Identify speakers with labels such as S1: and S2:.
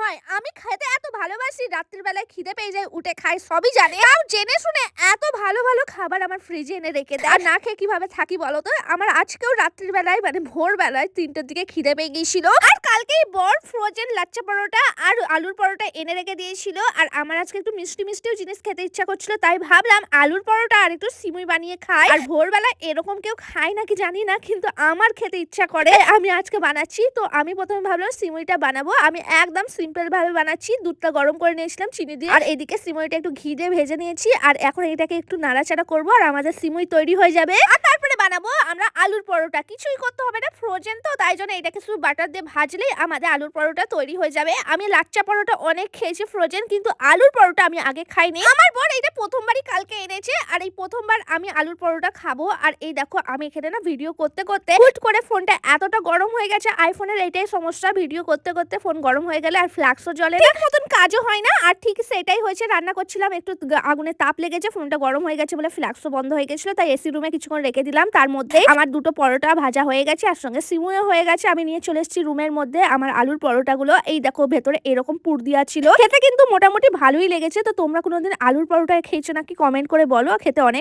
S1: হয়। আমি খেতে এত ভালোবাসি, রাত্রির বেলায় খিদে পেয়ে যায় উঠে খাই সবই জানে। তাও জেনে শুনে এত ভালো, ভালো খাবার আমার ফ্রিজে এনে রেখে দেয়। আর না খেয়ে কিভাবে থাকি বলো তো? আমার আজকেও রাত্রির বেলায় মানে ভোরবেলায় ৩টার দিকে খিদে পেয়ে গিয়েছিল। আর কালকেই বর ফ্রোজেন লাচ্ছা পরোটা আর আলুর পরোটা এনে রেখে দিয়েছিল। আর আমার আজকে একটু মিষ্টি, মিষ্টিও জিনিস খেতে ইচ্ছা করছিল। তাই ভাবলাম আলুর পরোটা আর একটু সিমুই বানিয়ে খাই। আর ভোরবেলা এরকম কেউ খায় নাকি জানি না, কিন্তু আমার খেতে ইচ্ছা করে। আমি আজকে বানাচ্ছি। তো আমি প্রথমে ভাবলাম সিমুইটা বানাবো। আমি একদম সিম্পল ভাবে বানাচ্ছি। দুধটা গরম করে নিয়েছিলাম চিনি দিয়ে। আর এদিকে সিমুইটা একটু ঘি দিয়ে ভেজে নিয়েছি। আর এখন এটাকে একটু নাড়াচাড়া করবো আর আমাদের সিমুই তৈরি হয়ে যাবে। আর তারপরে বানাবো আমরা আলুর পরোটা। কিছুই করতে হবে না, ফ্রোজেন তো, তাই জন্য এটাকে শুধু বাটার দিয়ে ভাজলেই আমাদের আলুর পরোটা তৈরি হয়ে যাবে। আমি লাচ্চা পরোটা অনেক খেয়েছি ফ্রোজেন, কিন্তু আলুর পরোটা আমি আগে খাইনি। আমার বর এটা প্রথমবারই কালকে এনেছে। আর এই প্রথমবার আমি আলুর পরোটা খাবো। আর এই দেখো আমি এখানে না ভিডিও করতে করতে হুট করে ফোনটা এতটা গরম হয়ে গেছে। আইফোনের এটাই সমস্যা, ভিডিও করতে করতে ফোন গরম হয়ে গেলে আর ফ্ল্যাক্সও জ্বলে না, মতন কাজও হয় না। আর ঠিক সেটাই হয়েছে, রান্না করছিলাম, একটু আগুনের তাপ লেগেছে, ফোনটা গরম হয়ে গেছে বলে ফ্ল্যাক্সও বন্ধ হয়ে গেছিল। তাই এসি রুমে কিছুক্ষণ রেখে দিলাম। তার মধ্যে আমার দুটো পরোটা ভাজা হয়ে গেছে, আর সঙ্গে সিমুও হয়ে গেছে। আমি নিয়ে চলে এসেছি রুমের মধ্যে আমার আলুর পরোটাগুলো। এই দেখো ভেতরে এরকম পুর দেওয়া ছিল, খেতে কিন্তু মোটামুটি ভালোই লেগেছে। তো তোমরা কোনোদিন আলুর পরোটা খেয়েছো নাকি কমেন্ট করে বলো, খেতে অনেক